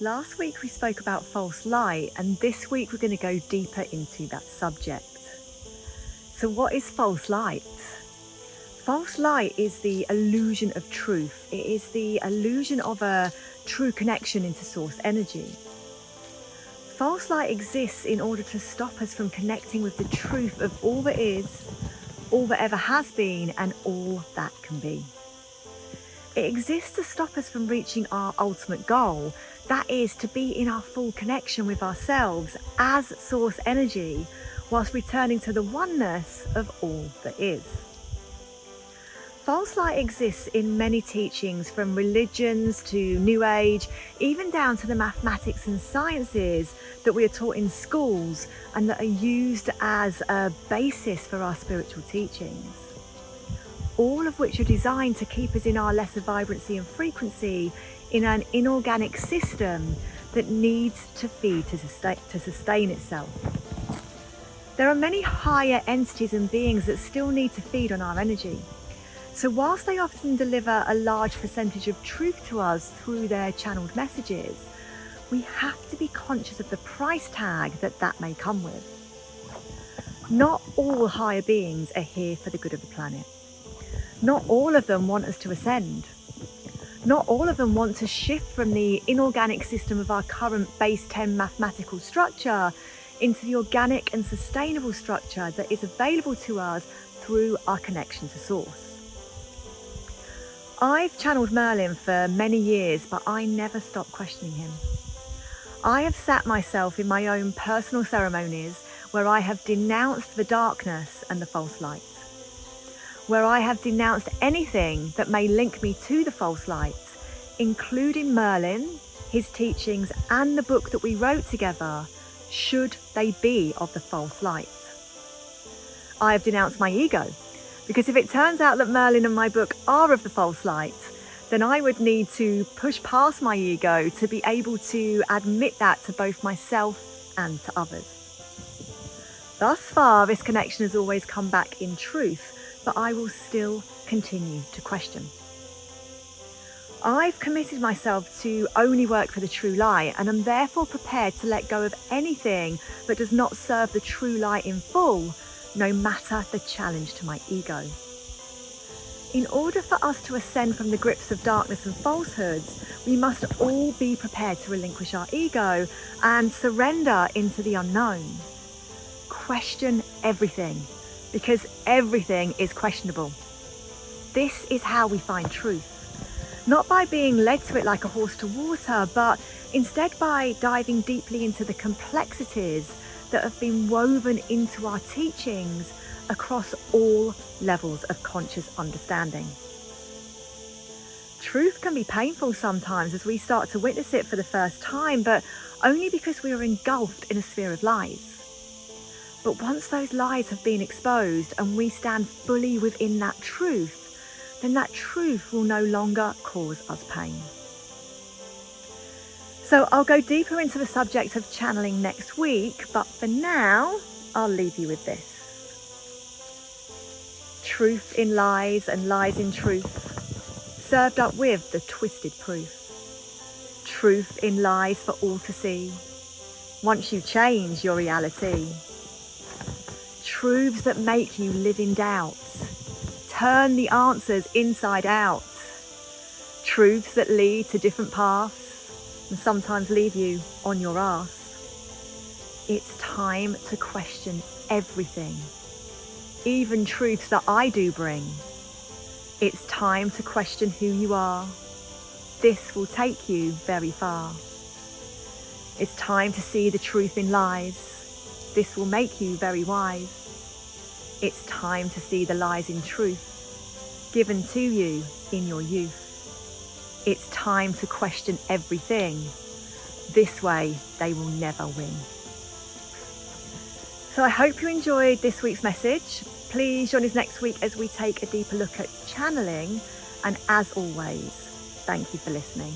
Last week we spoke about false light, and this week we're going to go deeper into that subject. So what is false light? False light is the illusion of truth. It is the illusion of a true connection into source energy. False light exists in order to stop us from connecting with the truth of all that is, all that ever has been, and all that can be. It exists to stop us from reaching our ultimate goal, that is to be in our full connection with ourselves as source energy, whilst returning to the oneness of all that is. False light exists in many teachings, from religions to New Age, even down to the mathematics and sciences that we are taught in schools and that are used as a basis for our spiritual teachings. All of which are designed to keep us in our lesser vibrancy and frequency in an inorganic system that needs to feed to sustain itself. There are many higher entities and beings that still need to feed on our energy. So whilst they often deliver a large percentage of truth to us through their channeled messages, we have to be conscious of the price tag that may come with. Not all higher beings are here for the good of the planet. Not all of them want us to ascend. Not all of them want to shift from the inorganic system of our current base 10 mathematical structure into the organic and sustainable structure that is available to us through our connection to source. I've channeled Merlin for many years, but I never stopped questioning him. I have sat myself in my own personal ceremonies where I have denounced the darkness and the false light, where I have denounced anything that may link me to the false light, including Merlin, his teachings, and the book that we wrote together, should they be of the false light. I have denounced my ego, because if it turns out that Merlin and my book are of the false light, then I would need to push past my ego to be able to admit that to both myself and to others. Thus far, this connection has always come back in truth, but I will still continue to question. I've committed myself to only work for the true light, and am therefore prepared to let go of anything that does not serve the true light in full, no matter the challenge to my ego. In order for us to ascend from the grips of darkness and falsehoods, we must all be prepared to relinquish our ego and surrender into the unknown. Question everything, because everything is questionable. This is how we find truth. Not by being led to it like a horse to water, but instead by diving deeply into the complexities that have been woven into our teachings across all levels of conscious understanding. Truth can be painful sometimes as we start to witness it for the first time, but only because we are engulfed in a sphere of lies. But once those lies have been exposed and we stand fully within that truth, then that truth will no longer cause us pain. So I'll go deeper into the subject of channeling next week, but for now, I'll leave you with this. Truth in lies and lies in truth, served up with the twisted proof. Truth in lies for all to see, once you change your reality. Truths that make you live in doubt, turn the answers inside out. Truths that lead to different paths and sometimes leave you on your arse. It's time to question everything, even truths that I do bring. It's time to question who you are. This will take you very far. It's time to see the truth in lies. This will make you very wise. It's time to see the lies in truth, given to you in your youth. It's time to question everything. This way, they will never win. So I hope you enjoyed this week's message. Please join us next week as we take a deeper look at channeling. And as always, thank you for listening.